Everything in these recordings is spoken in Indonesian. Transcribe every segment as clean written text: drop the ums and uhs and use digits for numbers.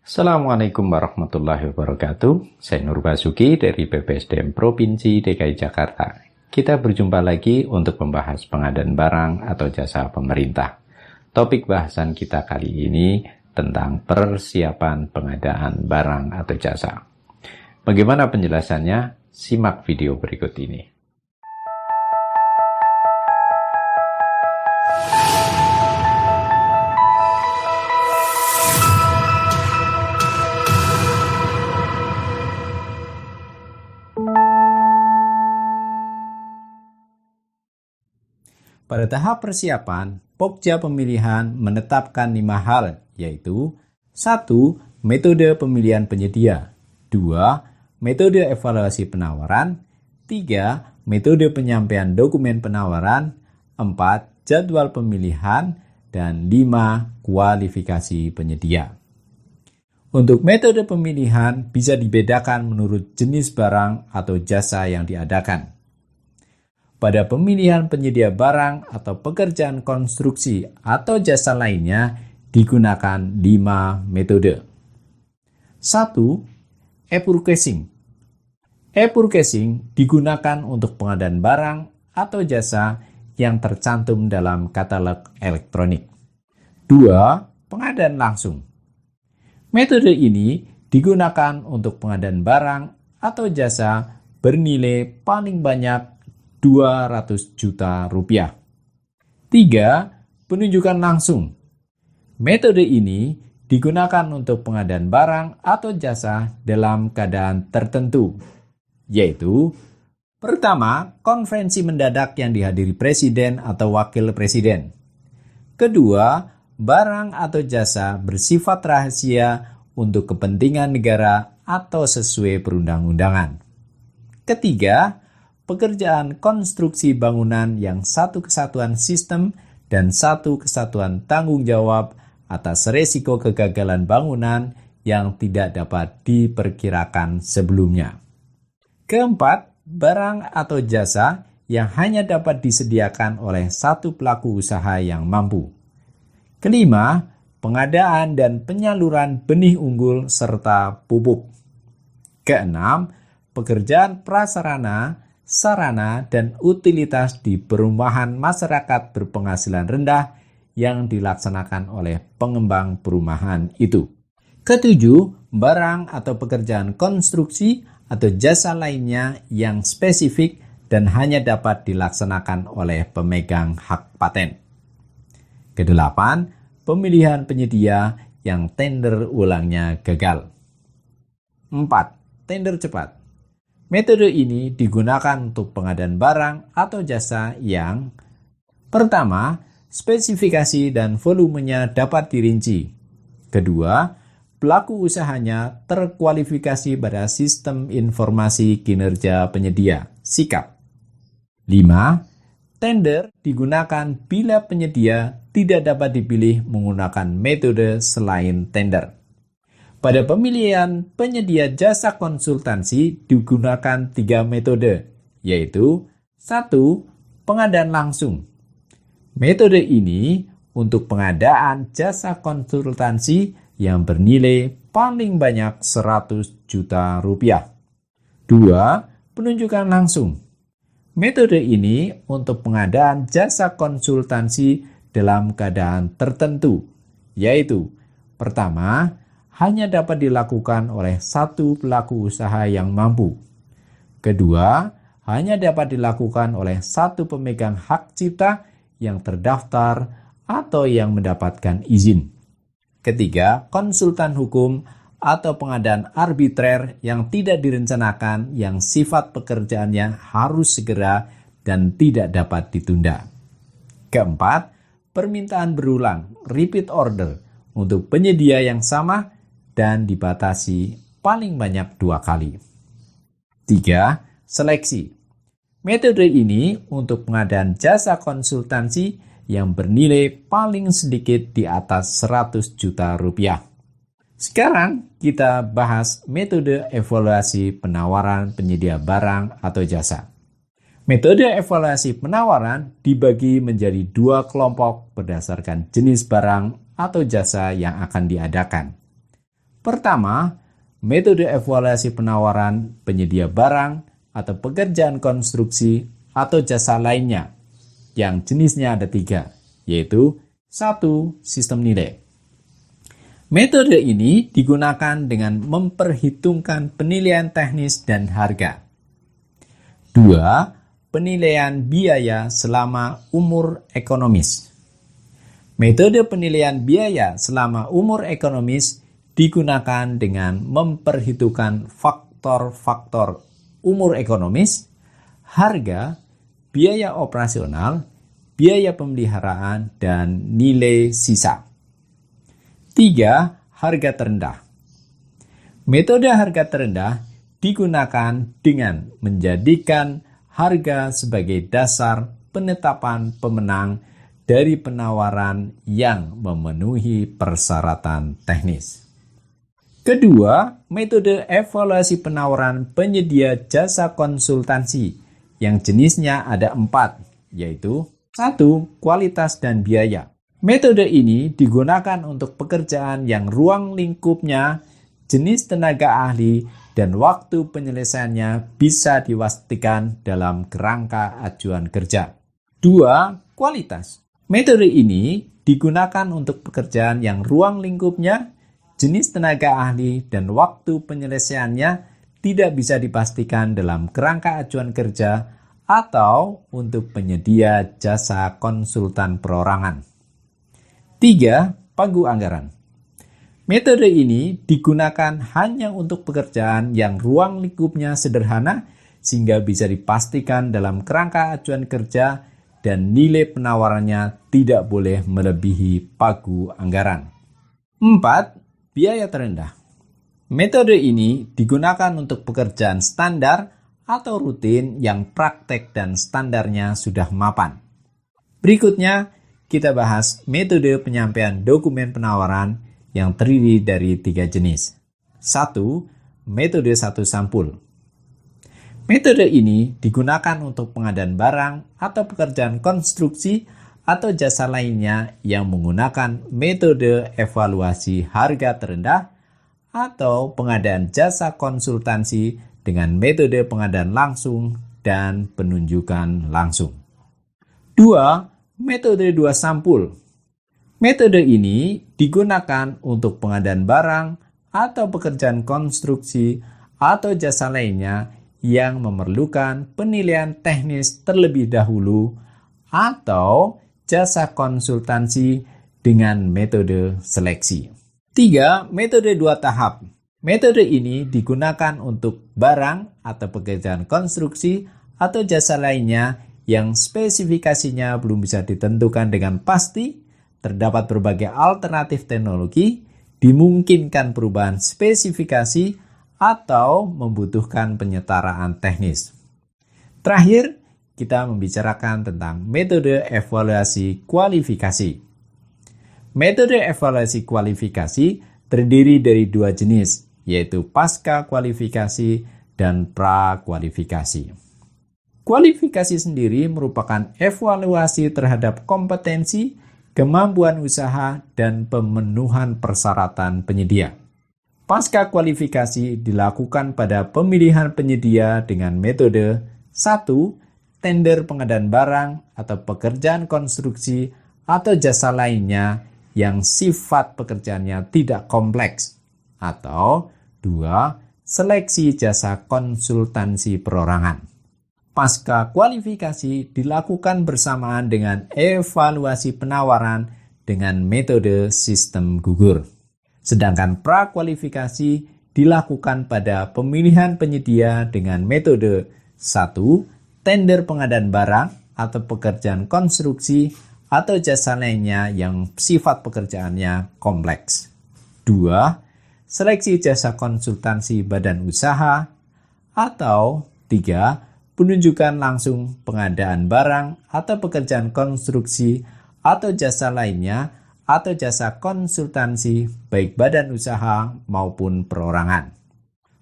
Assalamualaikum warahmatullahi wabarakatuh. Saya Nur Basuki dari BPSDM Provinsi DKI Jakarta. Kita berjumpa lagi untuk membahas pengadaan barang atau jasa pemerintah. Topik bahasan kita kali ini tentang persiapan pengadaan barang atau jasa. Bagaimana penjelasannya? Simak video berikut ini. Pada tahap persiapan, Pokja Pemilihan menetapkan 5 hal, yaitu 1. Metode pemilihan penyedia, 2. Metode evaluasi penawaran, 3. Metode penyampaian dokumen penawaran, 4. Jadwal pemilihan, dan 5. Kualifikasi penyedia. Untuk metode pemilihan bisa dibedakan menurut jenis barang atau jasa yang diadakan. Pada pemilihan penyedia barang atau pekerjaan konstruksi atau jasa lainnya digunakan 5 metode. 1. E-purchasing. E-purchasing digunakan untuk pengadaan barang atau jasa yang tercantum dalam katalog elektronik. 2. Pengadaan langsung. Metode ini digunakan untuk pengadaan barang atau jasa bernilai paling banyak Rp200 juta. 3. Penunjukan langsung. Metode ini digunakan untuk pengadaan barang atau jasa dalam keadaan tertentu, yaitu pertama, konferensi mendadak yang dihadiri presiden atau wakil presiden. Kedua, barang atau jasa bersifat rahasia untuk kepentingan negara atau sesuai perundang-undangan. Ketiga, pekerjaan konstruksi bangunan yang satu kesatuan sistem dan satu kesatuan tanggung jawab atas resiko kegagalan bangunan yang tidak dapat diperkirakan sebelumnya. Keempat, barang atau jasa yang hanya dapat disediakan oleh satu pelaku usaha yang mampu. Kelima, pengadaan dan penyaluran benih unggul serta pupuk. Keenam, pekerjaan prasarana, sarana, dan utilitas di perumahan masyarakat berpenghasilan rendah yang dilaksanakan oleh pengembang perumahan itu. Ketujuh, barang atau pekerjaan konstruksi atau jasa lainnya yang spesifik dan hanya dapat dilaksanakan oleh pemegang hak paten. Kedelapan, pemilihan penyedia yang tender ulangnya gagal. 4. Tender cepat. Metode ini digunakan untuk pengadaan barang atau jasa yang pertama, spesifikasi dan volumenya dapat dirinci. Kedua, pelaku usahanya terkualifikasi pada sistem informasi kinerja penyedia, SIKAP. 5. Tender digunakan bila penyedia tidak dapat dipilih menggunakan metode selain tender. Pada pemilihan penyedia jasa konsultansi digunakan 3 metode, yaitu 1. Pengadaan langsung. Metode ini untuk pengadaan jasa konsultansi yang bernilai paling banyak Rp100 juta. 2. Penunjukan langsung. Metode ini untuk pengadaan jasa konsultansi dalam keadaan tertentu, yaitu pertama, hanya dapat dilakukan oleh satu pelaku usaha yang mampu. Kedua, hanya dapat dilakukan oleh satu pemegang hak cipta yang terdaftar atau yang mendapatkan izin. Ketiga, konsultan hukum atau pengadaan arbitrer yang tidak direncanakan yang sifat pekerjaannya harus segera dan tidak dapat ditunda. Keempat, permintaan berulang, repeat order, untuk penyedia yang sama dan dibatasi paling banyak 2 kali. 3. Seleksi. Metode ini untuk pengadaan jasa konsultansi yang bernilai paling sedikit di atas Rp100 juta. Sekarang kita bahas metode evaluasi penawaran penyedia barang atau jasa. Metode evaluasi penawaran dibagi menjadi 2 kelompok berdasarkan jenis barang atau jasa yang akan diadakan. Pertama, metode evaluasi penawaran penyedia barang atau pekerjaan konstruksi atau jasa lainnya yang jenisnya ada 3, yaitu 1. Sistem nilai. Metode ini digunakan dengan memperhitungkan penilaian teknis dan harga. 2. Penilaian biaya selama umur ekonomis. Metode penilaian biaya selama umur ekonomis digunakan dengan memperhitungkan faktor-faktor umur ekonomis, harga, biaya operasional, biaya pemeliharaan, dan nilai sisa. 3. Harga terendah. Metode harga terendah digunakan dengan menjadikan harga sebagai dasar penetapan pemenang dari penawaran yang memenuhi persyaratan teknis. Kedua, metode evaluasi penawaran penyedia jasa konsultansi yang jenisnya ada 4, yaitu 1. Kualitas dan biaya. Metode ini digunakan untuk pekerjaan yang ruang lingkupnya, jenis tenaga ahli, dan waktu penyelesaiannya bisa dipastikan dalam kerangka ajuan kerja. 2. Kualitas. Metode ini digunakan untuk pekerjaan yang ruang lingkupnya, jenis tenaga ahli, dan waktu penyelesaiannya tidak bisa dipastikan dalam kerangka ajuan kerja atau untuk penyedia jasa konsultan perorangan. 3. Pagu anggaran. Metode ini digunakan hanya untuk pekerjaan yang ruang lingkupnya sederhana sehingga bisa dipastikan dalam kerangka ajuan kerja dan nilai penawarannya tidak boleh melebihi pagu anggaran. 4. Biaya terendah. Metode ini digunakan untuk pekerjaan standar atau rutin yang praktek dan standarnya sudah mapan. Berikutnya, kita bahas metode penyampaian dokumen penawaran yang terdiri dari 3 jenis. 1. Metode 1 sampul. Metode ini digunakan untuk pengadaan barang atau pekerjaan konstruksi atau jasa lainnya yang menggunakan metode evaluasi harga terendah atau pengadaan jasa konsultansi dengan metode pengadaan langsung dan penunjukan langsung. 2. Metode 2 sampul. Metode ini digunakan untuk pengadaan barang atau pekerjaan konstruksi atau jasa lainnya yang memerlukan penilaian teknis terlebih dahulu atau jasa konsultansi dengan metode seleksi. 3. Metode 2 tahap. Metode ini digunakan untuk barang atau pekerjaan konstruksi atau jasa lainnya yang spesifikasinya belum bisa ditentukan dengan pasti, terdapat berbagai alternatif teknologi, dimungkinkan perubahan spesifikasi, atau membutuhkan penyetaraan teknis. Terakhir, kita membicarakan tentang metode evaluasi kualifikasi. Metode evaluasi kualifikasi terdiri dari 2 jenis, yaitu pasca kualifikasi dan pra-kualifikasi. Kualifikasi sendiri merupakan evaluasi terhadap kompetensi, kemampuan usaha, dan pemenuhan persyaratan penyedia. Pasca kualifikasi dilakukan pada pemilihan penyedia dengan metode 1. Tender pengadaan barang atau pekerjaan konstruksi atau jasa lainnya yang sifat pekerjaannya tidak kompleks, atau 2. Seleksi jasa konsultansi perorangan. Pasca kualifikasi dilakukan bersamaan dengan evaluasi penawaran dengan metode sistem gugur. Sedangkan prakualifikasi dilakukan pada pemilihan penyedia dengan metode 1. Tender pengadaan barang atau pekerjaan konstruksi atau jasa lainnya yang sifat pekerjaannya kompleks. 2. Seleksi jasa konsultansi badan usaha. Atau 3. Penunjukan langsung pengadaan barang atau pekerjaan konstruksi atau jasa lainnya atau jasa konsultansi baik badan usaha maupun perorangan.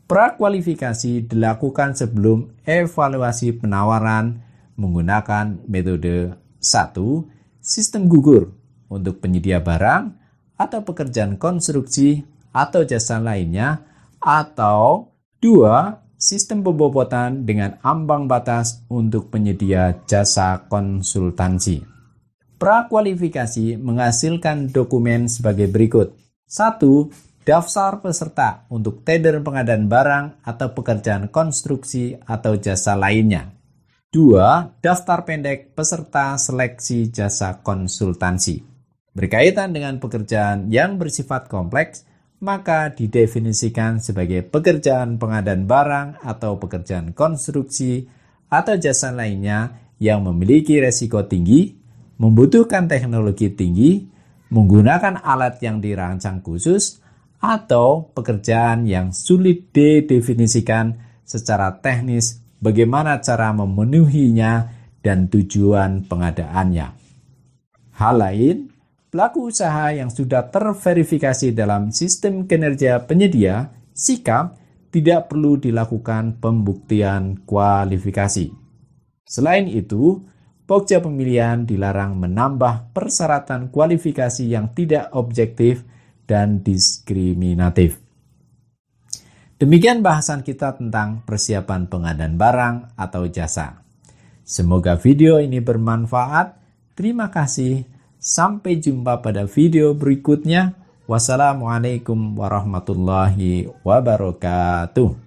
Prakualifikasi dilakukan sebelum evaluasi penawaran menggunakan metode 1. Sistem gugur untuk penyedia barang atau pekerjaan konstruksi atau jasa lainnya, atau 2. Sistem pembobotan dengan ambang batas untuk penyedia jasa konsultansi. Prakualifikasi menghasilkan dokumen sebagai berikut. 1. Daftar peserta untuk tender pengadaan barang atau pekerjaan konstruksi atau jasa lainnya. 2. Daftar pendek peserta seleksi jasa konsultansi. Berkaitan dengan pekerjaan yang bersifat kompleks, maka didefinisikan sebagai pekerjaan pengadaan barang atau pekerjaan konstruksi atau jasa lainnya yang memiliki resiko tinggi, membutuhkan teknologi tinggi, menggunakan alat yang dirancang khusus, atau pekerjaan yang sulit didefinisikan secara teknis bagaimana cara memenuhinya dan tujuan pengadaannya. Hal lain, pelaku usaha yang sudah terverifikasi dalam sistem kinerja penyedia, SIKAP, tidak perlu dilakukan pembuktian kualifikasi. Selain itu, Pokja Pemilihan dilarang menambah persyaratan kualifikasi yang tidak objektif dan diskriminatif. Demikian bahasan kita tentang persiapan pengadaan barang atau jasa. Semoga video ini bermanfaat. Terima kasih. Sampai jumpa pada video berikutnya. Wassalamualaikum warahmatullahi wabarakatuh.